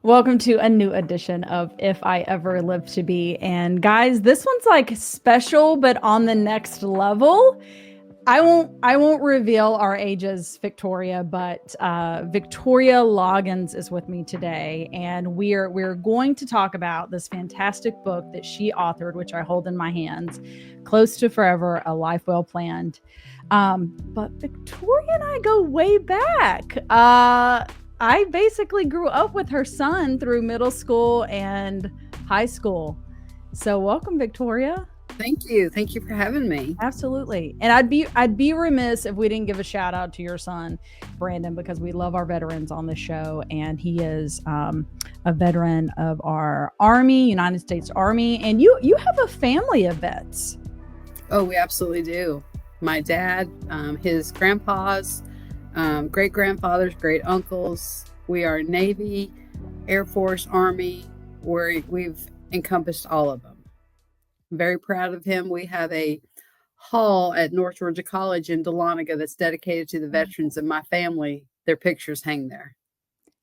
Welcome to a new edition of If I Ever Live to Be. And guys, this one's like special but on the next level. I won't reveal our ages, Victoria, but Victoria Loggins is with me today, and we're going to talk about this fantastic book that she authored, which I hold in my hands, Close to Forever: A Life Well Planned. But Victoria and I go way back. I basically grew up with her son through middle school and high school. So welcome, Victoria. Thank you. Thank you for having me. Absolutely. And I'd be remiss if we didn't give a shout out to your son, Brandon, because we love our veterans on the show. And he is a veteran of our Army, United States Army. And you have a family of vets. Oh, we absolutely do. My dad, his grandpas, great grandfathers, great uncles. We are Navy, Air Force, Army, where we've encompassed all of them. I'm very proud of him. We have a hall at North Georgia College in Dahlonega that's dedicated to the veterans of my family. Their pictures hang there.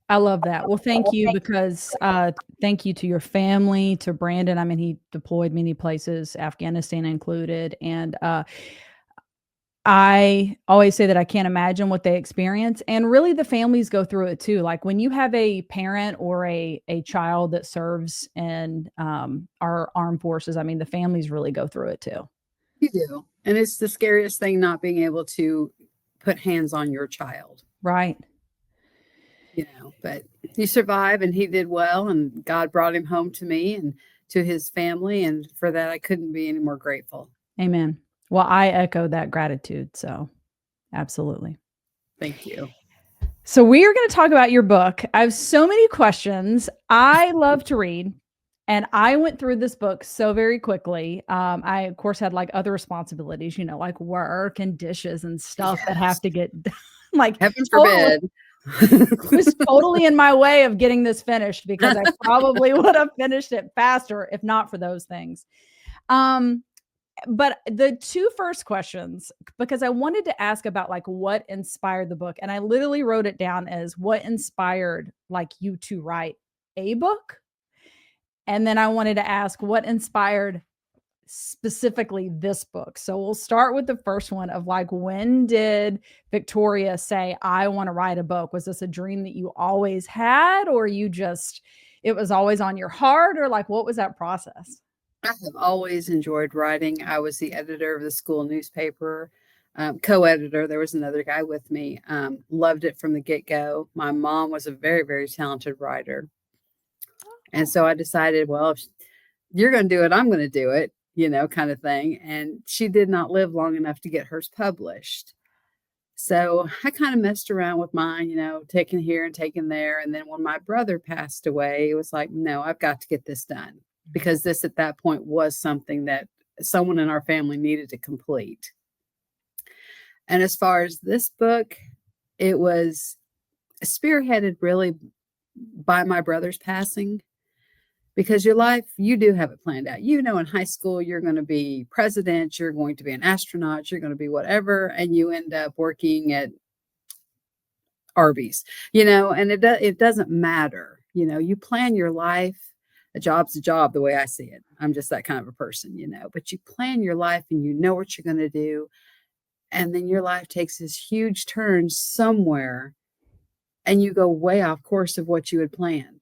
I love that. Well, thank you, because thank you to your family, to Brandon. I mean, he deployed many places, Afghanistan included. And I always say that I can't imagine what they experience. And really, the families go through it too. Like when you have a parent or a child that serves in our armed forces, I mean, the families really go through it too. You do. And it's the scariest thing not being able to put hands on your child. Right. But he survived and he did well, and God brought him home to me and to his family, and for that I couldn't be any more grateful. Amen. Well, I echo that gratitude. So absolutely. Thank you. So we are going to talk about your book. I have so many questions. I love to read, and I went through this book so very quickly. I, of course, had like other responsibilities, like work and dishes and stuff that have to get done. Like, heaven forbid. It was totally in my way of getting this finished, because I probably would have finished it faster if not for those things. But the two first questions, because I wanted to ask about like what inspired the book, and I literally wrote it down as what inspired like you to write a book. And then I wanted to ask what inspired specifically this book. So we'll start with the first one of like, when did Victoria say, I want to write a book? Was this a dream that you always had, or it was always on your heart, or like, what was that process? I have always enjoyed writing. I was the editor of the school newspaper, co-editor. There was another guy with me. Loved it from the get-go. My mom was a very, very talented writer. And so I decided, well, if you're going to do it, I'm going to do it, kind of thing. And she did not live long enough to get hers published. So I kind of messed around with mine, taking here and taking there. And then when my brother passed away, it was like, no, I've got to get this done, because this at that point was something that someone in our family needed to complete. And as far as this book, it was spearheaded really by my brother's passing, because your life, you do have it planned out. In high school, you're going to be president, you're going to be an astronaut, you're going to be whatever, and you end up working at Arby's, and it doesn't matter. You plan your life. A job's a job, the way I see it. I'm just that kind of a person, but you plan your life and you know what you're going to do. And then your life takes this huge turn somewhere and you go way off course of what you had planned.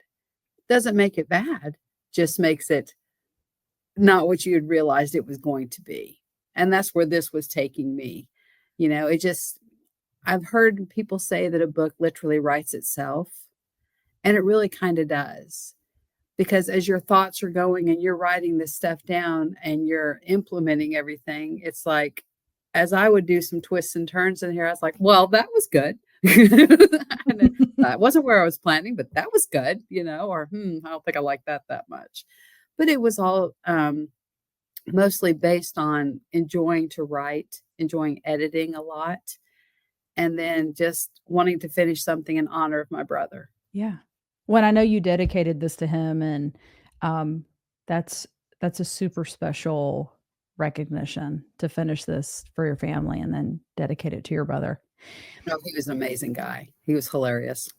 Doesn't make it bad, just makes it not what you had realized it was going to be. And that's where this was taking me. I've heard people say that a book literally writes itself, and it really kind of does. Because as your thoughts are going and you're writing this stuff down and you're implementing everything, it's like, as I would do some twists and turns in here, I was like, well, that was good. That wasn't where I was planning, but that was good, or I don't think I like that much. But it was all mostly based on enjoying to write, enjoying editing a lot, and then just wanting to finish something in honor of my brother. Yeah. When I know you dedicated this to him, and that's a super special recognition to finish this for your family and then dedicate it to your brother. No, he was an amazing guy. He was hilarious.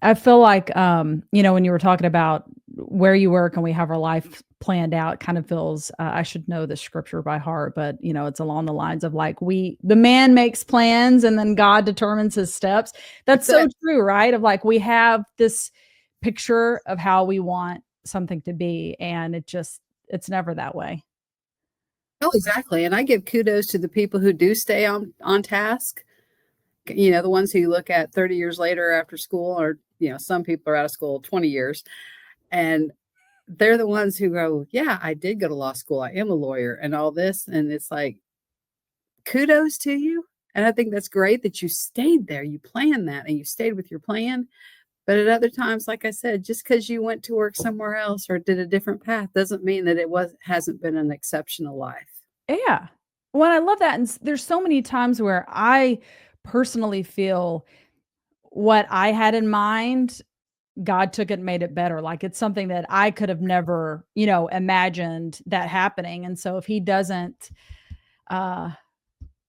I feel like, when you were talking about where you work and we have our life planned out, it kind of feels, I should know the scripture by heart, but it's along the lines of like, the man makes plans and then God determines his steps. That's That's so it. true, right? Of like, we have this picture of how we want something to be, and it's never that way. Oh, exactly. And I give kudos to the people who do stay on task. The ones who you look at 30 years later after school, or some people are out of school 20 years, and they're the ones who go, yeah, I did go to law school, I am a lawyer and all this, and it's like, kudos to you. And I think that's great that you stayed there, you planned that, and you stayed with your plan. But at other times, like I said, just because you went to work somewhere else or did a different path doesn't mean that it hasn't been an exceptional life. Yeah. Well, I love that. And there's so many times where I personally feel what I had in mind, God took it and made it better. Like it's something that I could have never, imagined that happening. And so if he doesn't uh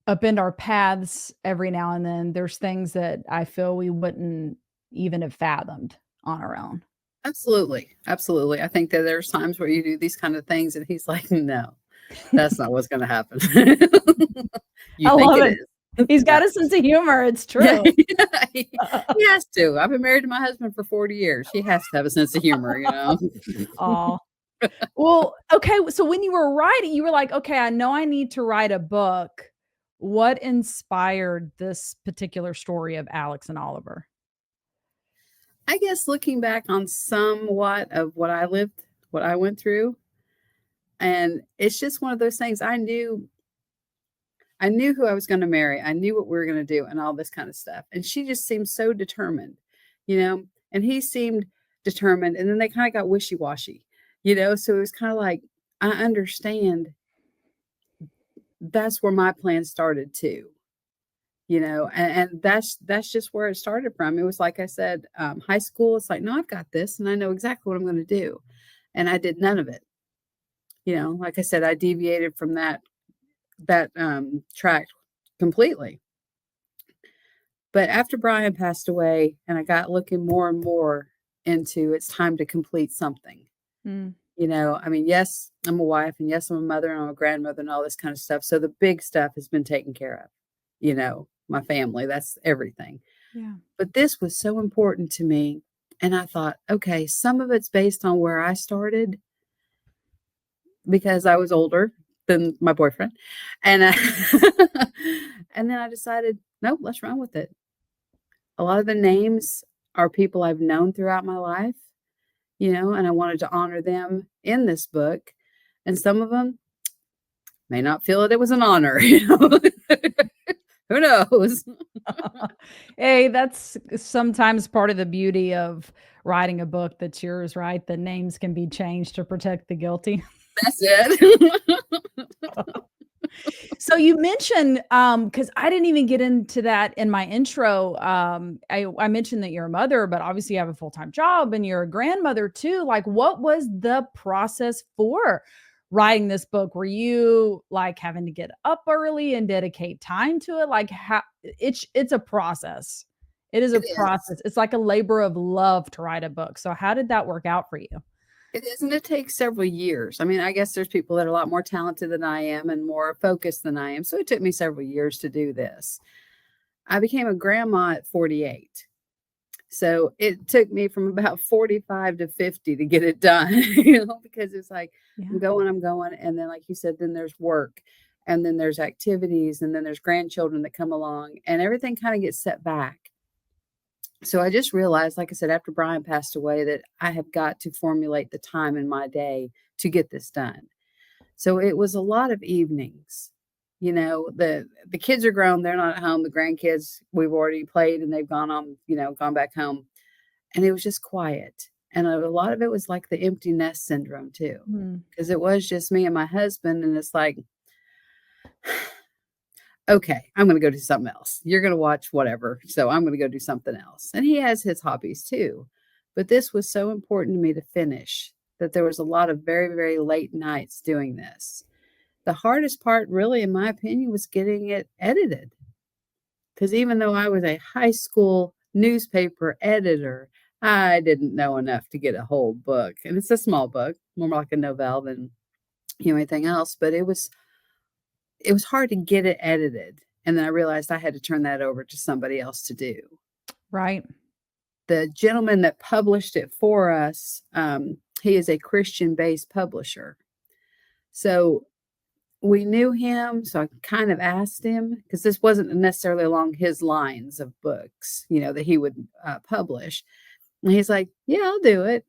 upend our paths every now and then, there's things that I feel we wouldn't even have fathomed on our own. Absolutely. Absolutely. I think that there's times where you do these kind of things and he's like, no, that's not what's going to happen. You I think love it it. is. He's No. got a sense of humor. It's Yeah, true. he has to. I've been married to my husband for 40 years. He has to have a sense of humor. Oh, well, okay, so when you were writing, you were like, "Okay, I know I need to write a book." What inspired this particular story of Alex and Oliver? I guess looking back on somewhat of what I lived, what I went through, and it's just one of those things. I knew who I was going to marry. I knew what we were going to do and all this kind of stuff. And she just seemed so determined, you know, and he seemed determined. And then they kind of got wishy washy. So it was kind of like, I understand that's where my plan started too. And that's just where it started from. It was like I said, high school, it's like, no, I've got this and I know exactly what I'm going to do. And I did none of it. Like I said, I deviated from that track completely. But after Brian passed away and I got looking more and more into it's time to complete something. Mm, I mean, yes, I'm a wife and yes, I'm a mother and I'm a grandmother and all this kind of stuff. So the big stuff has been taken care of. My family, that's everything. yeah. But this was so important to me. And I thought, okay, some of it's based on where I started because I was older than my boyfriend. And and then I decided, nope, let's run with it. A lot of the names are people I've known throughout my life, and I wanted to honor them in this book. And some of them may not feel that it was an honor. Who knows? Hey, that's sometimes part of the beauty of writing a book that's yours, right? The names can be changed to protect the guilty. That's it. So you mentioned, because I didn't even get into that in my intro. I mentioned that you're a mother, but obviously you have a full-time job and you're a grandmother too. Like, what was the process for writing this book? Were you like having to get up early and dedicate time to it? Like, how it's a process. It is a It is. process. It's like a labor of love to write a book. So how did that work out for you? It is, and it takes several years. I mean, I guess there's people that are a lot more talented than I am and more focused than I am. So it took me several years to do this. I became a grandma at 48. So it took me from about 45 to 50 to get it done, because it's like Yeah. I'm going. And then, like you said, then there's work and then there's activities and then there's grandchildren that come along and everything kind of gets set back. So I just realized, like I said, after Brian passed away, that I have got to formulate the time in my day to get this done. So it was a lot of evenings. The kids are grown, they're not at home. The grandkids, we've already played and they've gone on, gone back home. And it was just quiet. And a lot of it was like the empty nest syndrome too, Mm. because it was just me and my husband. And it's like, okay, I'm going to go do something else. You're going to watch whatever. So I'm going to go do something else. And he has his hobbies too. But this was so important to me to finish that there was a lot of very, very late nights doing this. The hardest part, really, in my opinion, was getting it edited. Because even though I was a high school newspaper editor, I didn't know enough to get a whole book, and it's a small book, more like a novelle than anything else. But it was hard to get it edited, and then I realized I had to turn that over to somebody else to do. Right. The gentleman that published it for us, he is a Christian-based publisher. So we knew him, so I kind of asked him because this wasn't necessarily along his lines of books, that he would publish. And he's like, "Yeah, I'll do it."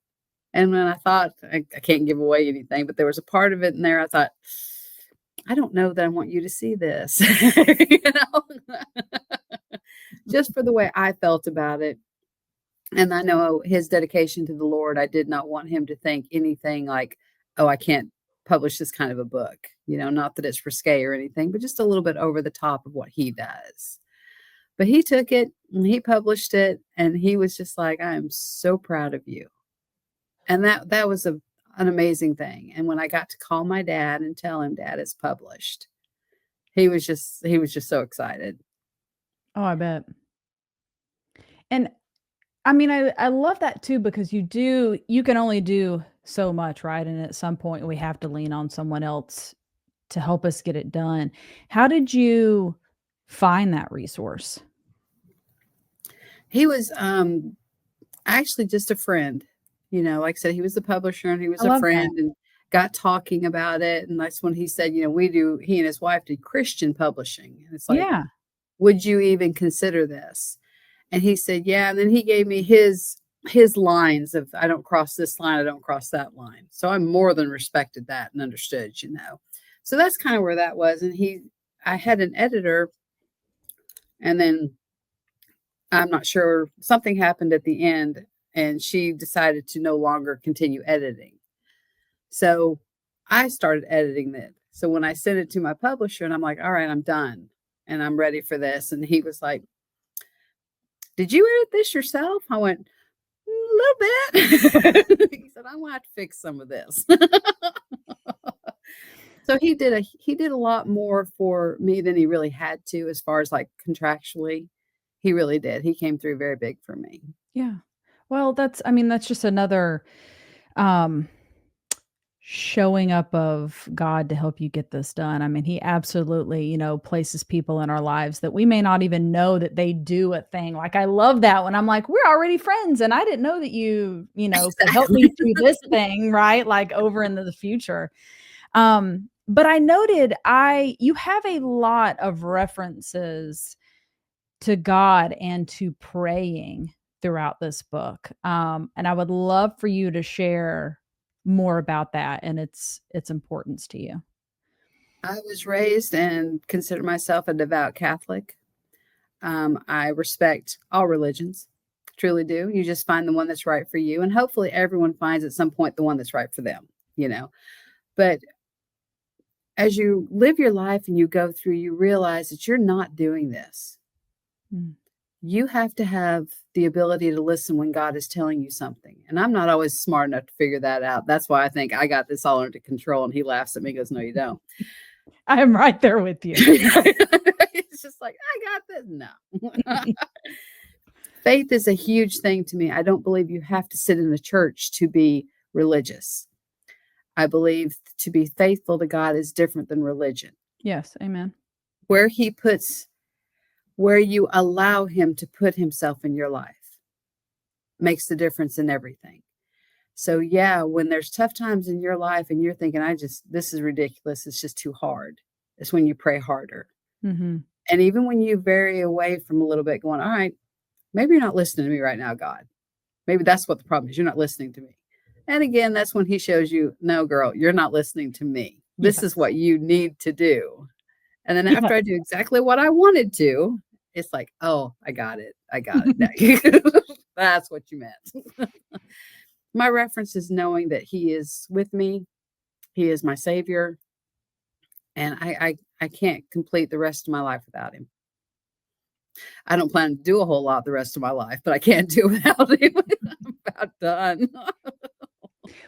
And when I thought, I can't give away anything, but there was a part of it in there I thought, I don't know that I want you to see this, you know, just for the way I felt about it. And I know his dedication to the Lord, I did not want him to think anything like, oh, I can't publish this kind of a book, not that it's risque or anything, but just a little bit over the top of what he does. But he took it and he published it, and he was just like, I am so proud of you. And that was an amazing thing. And when I got to call my dad and tell him, Dad, it's published, he was just so excited. Oh, I bet. And I mean, I love that too because you can only do so much, right? And at some point we have to lean on someone else to help us get it done. How did you find that resource? He was actually just a friend. Like I said, he was the publisher and he I was a love that. friend, and got talking about it. And that's when he said, he and his wife did Christian publishing. And it's like, Yeah. would you even consider this? And he said, yeah. And then he gave me his lines of, I don't cross this line, I don't cross that line. So I more than respected that and understood. So that's kind of where that was. And I had an editor, and then I'm not sure, something happened at the end, and she decided to no longer continue editing. So I started editing it. So when I sent it to my publisher and I'm like, all right, I'm done and I'm ready for this. And he was like, did you edit this yourself? I went, a little bit. He said, I'm gonna have to fix some of this. So he did a lot more for me than he really had to, as far as like contractually. He really did. He came through very big for me. Yeah. Well, I mean, that's just another um showing up of God to help you get this done. I mean, he absolutely, places people in our lives that we may not even know that they do a thing. Like I love that when I'm like, we're already friends and I didn't know that you could help me Exactly. through this thing, right? Like over into the future. But I noted you have a lot of references to God and to praying throughout this book. And I would love for you to share more about that and its importance to you. I was raised and consider myself a devout Catholic. I respect all religions, truly do. You just find the one that's right for you, and hopefully, everyone finds at some point the one that's right for them. But as you live your life and you go through, you realize that you're not doing this. Mm. You have to have the ability to listen when God is telling you something. And I'm not always smart enough to figure that out. That's why I think I got this all under control. And he laughs at me and goes, no, you don't. I'm right there with you. It's just like, I got this. No. Faith is a huge thing to me. I don't believe you have to sit in the church to be religious. I believe to be faithful to God is different than religion. Yes, amen. Where where you allow him to put himself in your life makes the difference in everything. So yeah, when there's tough times in your life and you're thinking, this is ridiculous, it's just too hard, it's when you pray harder. Mhm. And even when you vary away from a little bit, going, all right, maybe you're not listening to me right now, God. Maybe that's what the problem is. You're not listening to me. And again, that's when he shows you, no, girl, you're not listening to me. This is Yes. what you need to do. And then Yeah. after I do exactly what I wanted to, it's like, oh, I got it. I got it. That's what you meant. My reference is knowing that he is with me. He is my savior. And I can't complete the rest of my life without him. I don't plan to do a whole lot the rest of my life, but I can't do without him. I'm about done.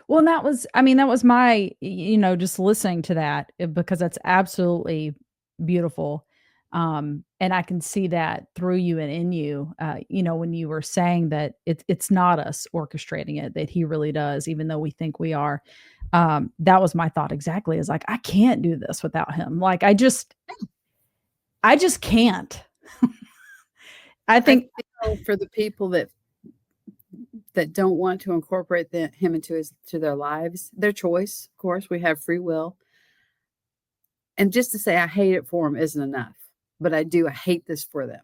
Well, and that was my, just listening to that because that's absolutely beautiful. And I can see that through you and in you, when you were saying that it's not us orchestrating it, that he really does, even though we think we are. That was my thought exactly. Is like, I can't do this without him. Like, I just can't. I I think, feel for the people that don't want to incorporate him to their lives, their choice. Of course, we have free will, and just to say I hate it for them isn't enough. But I do. I hate this for them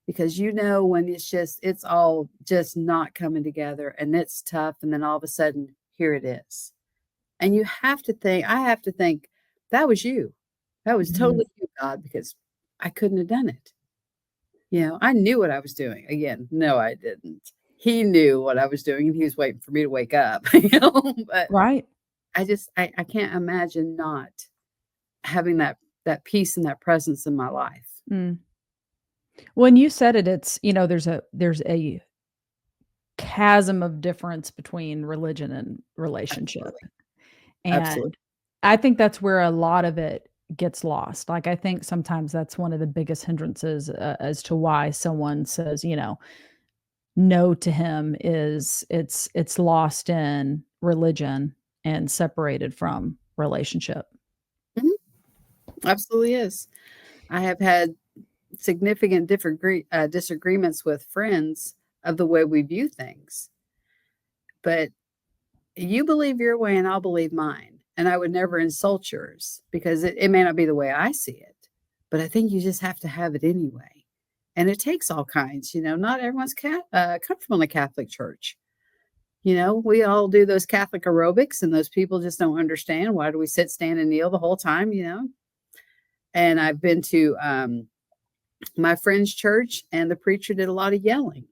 because when it's all just not coming together and it's tough, and then all of a sudden here it is, and you have to think. I have to think that was you. That was Mhm. totally you, God, because I couldn't have done it. I knew what I was doing. Again, no, I didn't. He knew what I was doing and he was waiting for me to wake up, but Right. I can't imagine not having that peace and that presence in my life. Mm. When you said it, there's a chasm of difference between religion and relationship. Absolutely. Absolutely. And I think that's where a lot of it gets lost. Like, I think sometimes that's one of the biggest hindrances, as to why someone says, no to him, is it's lost in religion and separated from relationship. Mhm. Absolutely is. I have had significant different disagreements with friends of the way we view things, but you believe your way and I'll believe mine. And I would never insult yours because it may not be the way I see it, but I think you just have to have it anyway. And it takes all kinds, not everyone's comfortable in a Catholic church. We all do those Catholic aerobics, and those people just don't understand why do we sit, stand, and kneel the whole time. And I've been to my friend's church, and the preacher did a lot of yelling.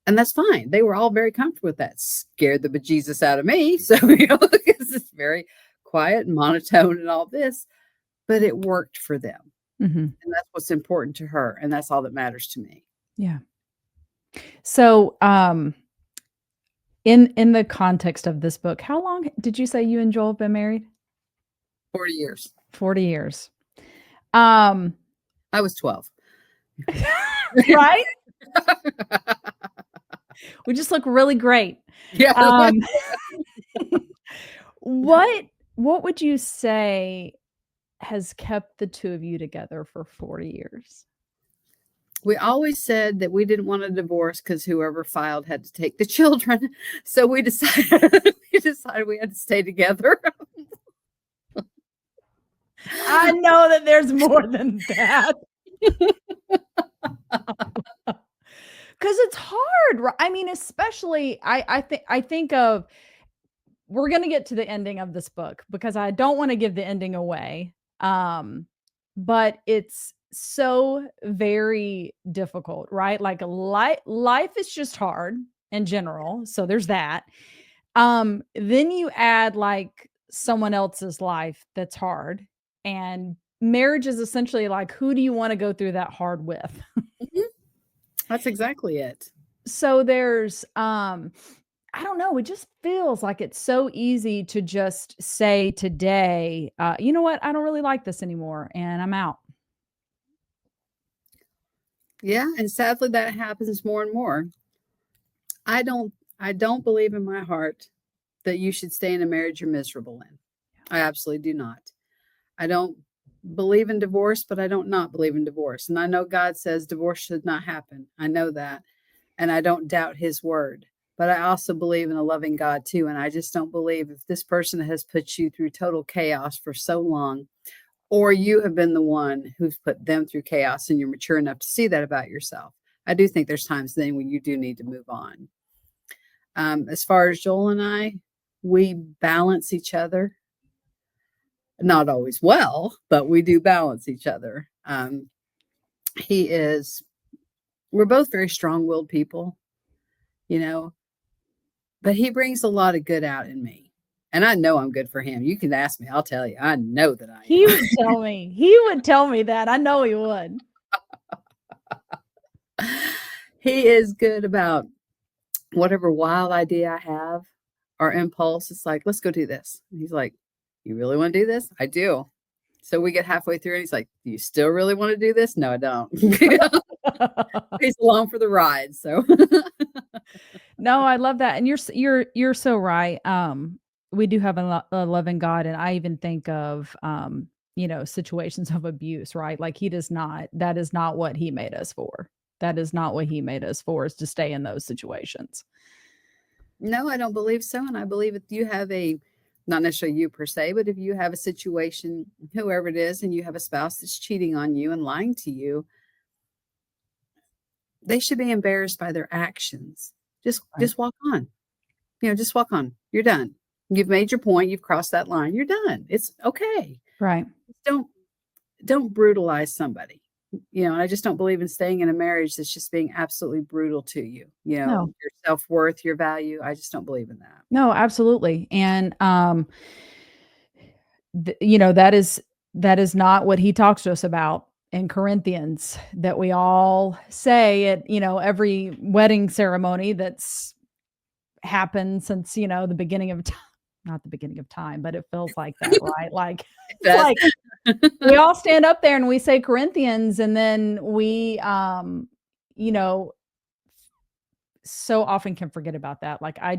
And that's fine. They were all very comfortable with that. Scared the bejesus out of me. So, because it's very quiet and monotone and all this, but it worked for them. Mhm. And that's what's important to her. And that's all that matters to me. Yeah. So, in the context of this book, how long did you say you and Joel have been married? 40 years. 40 years. Um, I was 12. right? We just look really great. Yeah. Um, what what would you say has kept the 2 of you together for 40 years? We always said that we didn't want a divorce because whoever filed had to take the children. So we decided we had to stay together. I know that there's more than that. 'Cause it's hard, I mean, especially I think of we're gonna get to the ending of this book because I don't wanna give the ending away, but it's so very difficult, right? Like, life is just hard in general, so there's that. Then you add, like, someone else's life that's hard, and marriage is essentially like, who do you wanna go through that hard with? Mhm. That's exactly it. So there's, I don't know, it just feels like it's so easy to just say today, "You know what? I don't really like this anymore, and I'm out." Yeah, and sadly that happens more and more. I don't I don't believe in my heart that you should stay in a marriage you're miserable in. I absolutely do not. I don't believe in divorce, but I don't not believe in divorce. And I know God says divorce should not happen. I know that. And I don't doubt his word. But I also believe in a loving God too. And I just don't believe if this person has put you through total chaos for so long, or you have been the one who's put them through chaos and you're mature enough to see that about yourself. I do think there's times then when you do need to move on. As far as Joel and I, we balance each other. Not always well, but we do balance each other. He is, we're both very strong willed people, you know, but he brings a lot of good out in me. And I know I'm good for him. You can ask me, I'll tell you. I know that I He would tell me that, I know he would. am. He is good about whatever wild idea I have or impulse. It's like, let's go do this. And he's like, you really want to do this? I do. So we get halfway through and he's like, "Do you still really want to do this?" No, I don't. He's along for the ride. So No, I love that, and you're so right. We do have a loving God, and I even think of situations of abuse, right? Like he does not. That is not what He made us for. That is not what He made us for. Is to stay in those situations. no, I don't believe so. And I believe if you have not necessarily you per se, but if you have a situation, whoever it is, and you have a spouse that's cheating on you and lying to you, they should be embarrassed by their actions. Right. Just walk on. Just walk on. You're done. You've made your point. You've crossed that line. You're done. It's okay. Right. Don't don't brutalize somebody. I just don't believe in staying in a marriage that's just being absolutely brutal to you. No. Your self-worth, your value. I just don't believe in that. No, absolutely. And that is not what He talks to us about in Corinthians, that we all say at, every wedding ceremony that's happened since, the beginning of time. Not the beginning of time, but it feels like that, right? Like It it's does. like we all stand up there and we say Corinthians, and then we you know so often can forget about that. Like I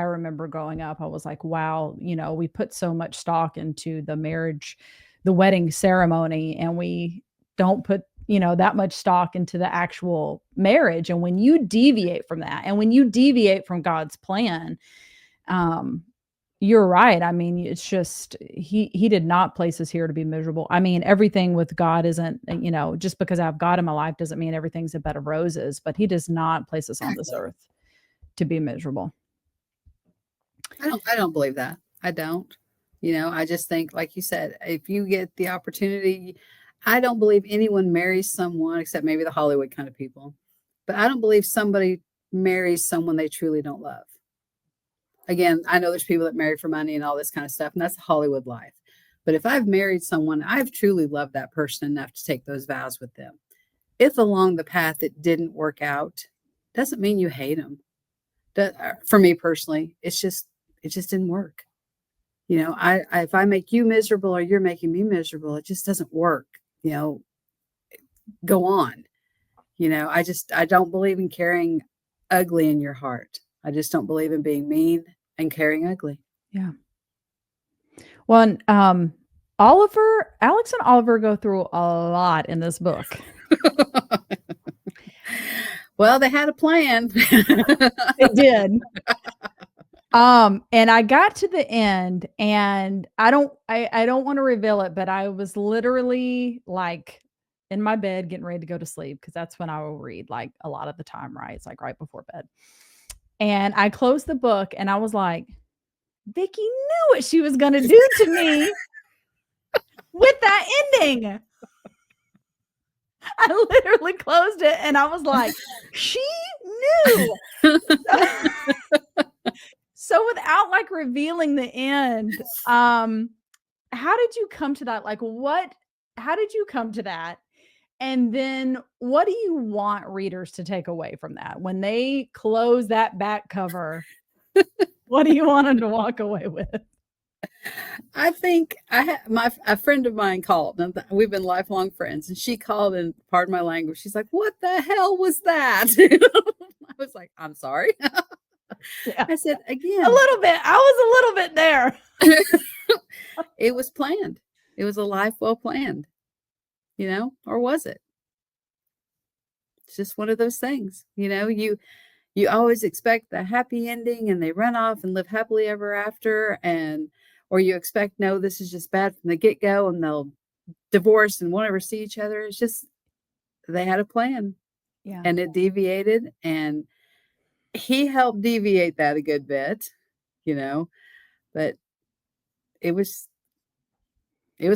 remember growing up, I was like, wow, we put so much stock into the marriage, the wedding ceremony, and we don't put, that much stock into the actual marriage. And when you deviate from that, and when you deviate from God's plan, um, you're right. I mean, it's just he did not place us here to be miserable. I mean, everything with God isn't, just because I've God in my life doesn't mean everything's a bed of roses, but He does not place us on this Exactly. earth to be miserable. I don't believe that. I don't. I just think, like you said, if you get the opportunity, I don't believe anyone marries someone except maybe the Hollywood kind of people. But I don't believe somebody marries someone they truly don't love. Again, I know there's people that marry for money and all this kind of stuff, and that's the Hollywood life. But if I've married someone, I've truly loved that person enough to take those vows with them. If along the path it didn't work out, doesn't mean you hate them. For me personally, it just didn't work. If I make you miserable or you're making me miserable, it just doesn't work. You know, go on. I don't believe in carrying ugly in your heart. I just don't believe in being mean and carrying ugly. Yeah. Well, and, Alex and Oliver go through a lot in this book. Well, they had a plan. They did. And I got to the end, and I don't want to reveal it, but I was literally like in my bed getting ready to go to sleep, because that's when I will read, like, a lot of the time, right? It's like right before bed. And I closed the book and I was like, Vicky knew what she was going to do to me with that ending. I literally closed it and I was like, she knew. So without like revealing the end, how did you come to that? Like how did you come to that? And then what do you want readers to take away from that? When they close that back cover, what do you want them to walk away with? I think a friend of mine called, and we've been lifelong friends, and she called and pardon my language. She's like, "What the hell was that?" I was like, "I'm sorry." Yeah. I said, A "Again, little bit. I was a little bit there. it was planned. It was a life well planned, or was it? It's just one of those things, you always expect the happy ending and they run off and live happily ever after, or you expect, no, this is just bad from the get-go and they'll divorce and won't ever see each other. It's just they had a plan Yeah. and it deviated, and he helped deviate that a good bit, but it was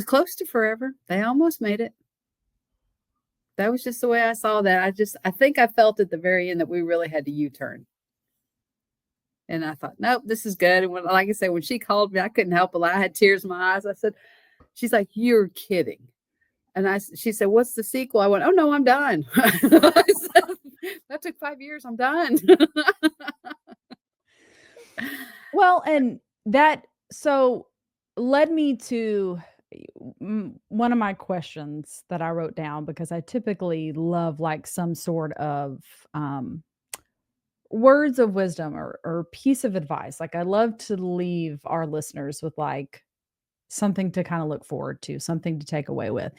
close to forever. They almost made it. That was just the way I saw that. I think I felt at the very end that we really had to U-turn. And I thought, nope, this is good. And like I said, when she called me, I couldn't help it. I had tears in my eyes. I said, she's like, "You're kidding." And she said, "What's the sequel?" I went, "Oh no, I'm done." I said, that took 5 years. I'm done. Well, and that so led me to one of my questions that I wrote down, because I typically love like some sort of words of wisdom or piece of advice. Like I love to leave our listeners with like something to kind of look forward to, something to take away with.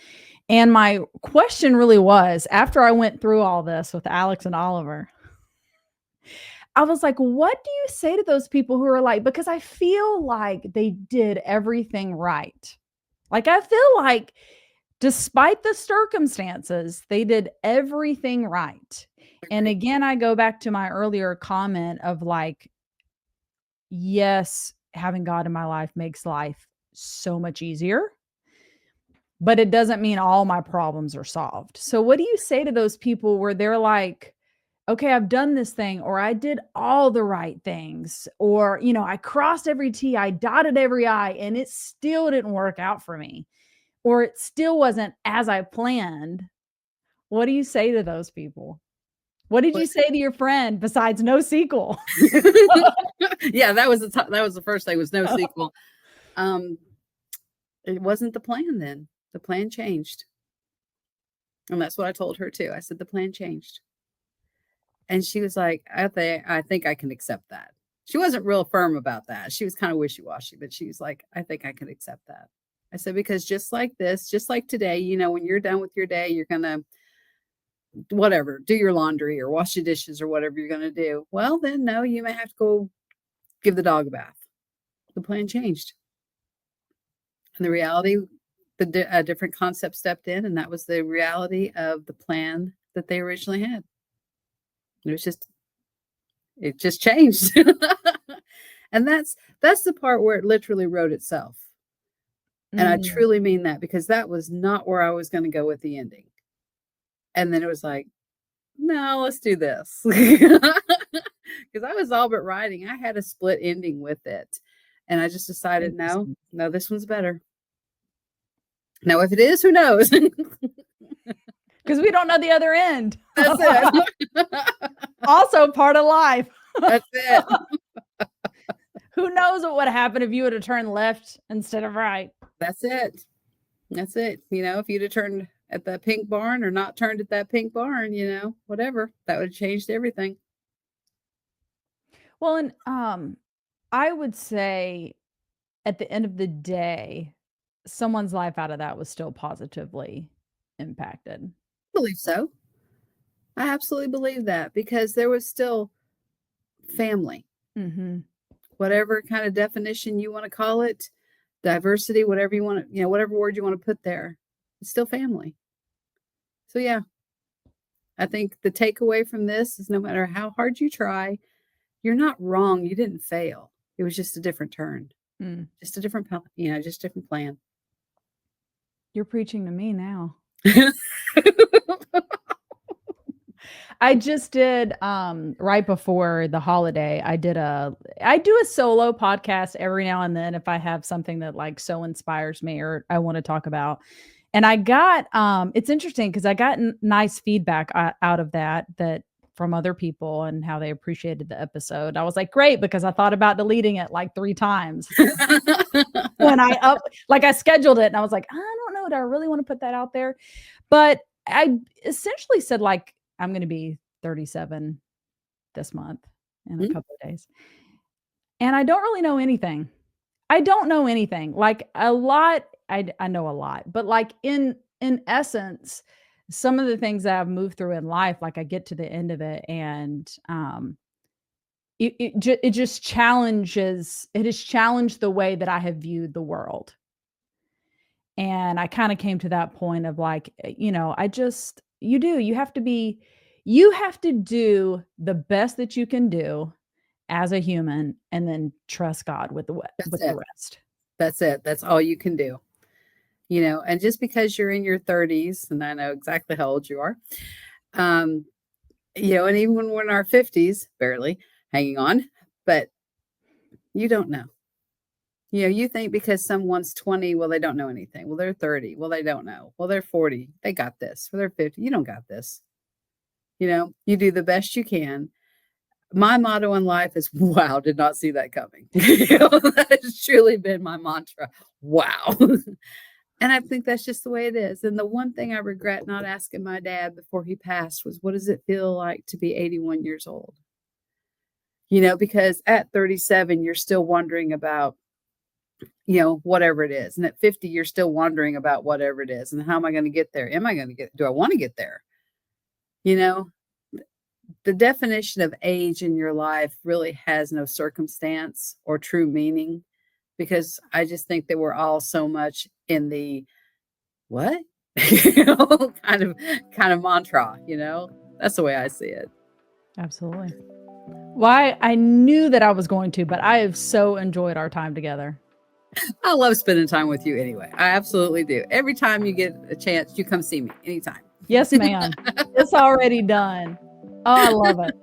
And my question really was, after I went through all this with Alex and Oliver, I was like, what do you say to those people who are like, because I feel like they did everything right. Like, I feel like despite the circumstances, they did everything right. And Agreed. again, I go back to my earlier comment of like, yes, having God in my life makes life so much easier, but it doesn't mean all my problems are solved. So, what do you say to those people where they're like, okay, I've done this thing, or I did all the right things, or, I crossed every T, I dotted every I, and it still didn't work out for me, or it still wasn't as I planned? What do you say to those people? What did you But say to your friend besides no sequel? yeah, that was the first thing, was no sequel. Um, it wasn't the plan then. The plan changed. And that's what I told her too. I said the plan changed. And she was like, I think I can accept that. She wasn't real firm about that. She was kind of wishy-washy, but she was like, I think I can accept that. I said, because just like this, just like today, when you're done with your day, you're gonna whatever, do your laundry or wash the dishes or whatever you're gonna do. Well, then no, you may have to go give the dog a bath. The plan changed. And the reality, a different concept stepped in, and that was the reality of the plan that they originally had. It was just, it just changed. And that's the part where it literally wrote itself. And I Mm. truly mean that, because that was not where I was going to go with the ending. And then it was like, no, let's do this. Because I was all but writing. I had a split ending with it. And I just decided, no, Interesting. no, this one's better. Now, if it is, who knows? Because we don't know the other end. That's it. Also part of life. That's it. Who knows what would have happened if you would have turned left instead of right? That's it. That's it. If you'd have turned at that pink barn or not turned at that pink barn, whatever, that would have changed everything. Well, and I would say at the end of the day, someone's life out of that was still positively impacted. I believe so. I absolutely believe that, because there was still family, Mm-hmm. whatever kind of definition you want to call it, diversity, whatever you want to, whatever word you want to put there, it's still family. So, yeah, I think the takeaway from this is, no matter how hard you try, you're not wrong. You didn't fail. It was just a different turn, Mm. just a different, just a different plan. You're preaching to me now. I just did right before the holiday, I do a solo podcast every now and then if I have something that like so inspires me or I want to talk about. And I got it's interesting because I got nice feedback out of that from other people and how they appreciated the episode. I was like, great, because I thought about deleting it like 3 times when I scheduled it and I was like, I don't know, do I really want to put that out there? But I essentially said, like, I'm going to be 37 this month in a couple of days. And I don't really know anything. I don't know anything. Like a lot, I know a lot, but like in essence, some of the things that I've moved through in life, like I get to the end of it and it just challenges, it has challenged the way that I have viewed the world. And I kind of came to that point of like, you have to do the best that you can do as a human and then trust God with the That's it. rest. That's it. That's all you can do. And just because you're in your 30s, and I know exactly how old you are, and even when we're in our 50s, barely hanging on, but you don't know. You think because someone's 20, well, they don't know anything. Well, they're 30. Well, they don't know. Well, they're 40. They got this. Well, they're 50. You don't got this. You do the best you can. My motto in life is, wow, did not see that coming. That has truly been my mantra. Wow. And I think that's just the way it is. And the one thing I regret not asking my dad before he passed was, what does it feel like to be 81 years old? Because at 37, you're still wondering about, whatever it is. And at 50, you're still wondering about whatever it is. And how am I going to get there? Do I want to get there? You know, the definition of age in your life really has no circumstance or true meaning, because I just think that we're all so much in the what kind of mantra. That's the way I see it. Absolutely. Why I knew that I was going to, but I have so enjoyed our time together. I love spending time with you anyway. I absolutely do. Every time you get a chance, you come see me anytime. Yes, ma'am. It's already done. Oh, I love it.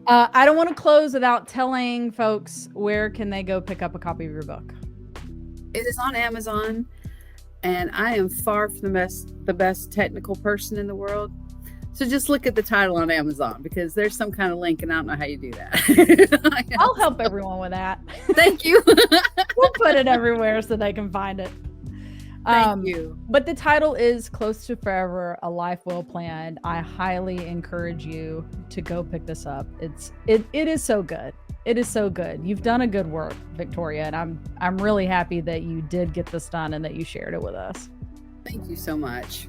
I don't want to close without telling folks, where can they go pick up a copy of your book? It is on Amazon, and I am far from the best technical person in the world. So just look at the title on Amazon, because there's some kind of link, and I don't know how you do that. I'll help everyone with that. Thank you. We'll put it everywhere so they can find it. Thank you. But the title is Close to Forever, A Life Well Planned. I highly encourage you to go pick this up. It is so good. It is so good. You've done a good work, Victoria, and I'm really happy that you did get this done and that you shared it with us. Thank you so much.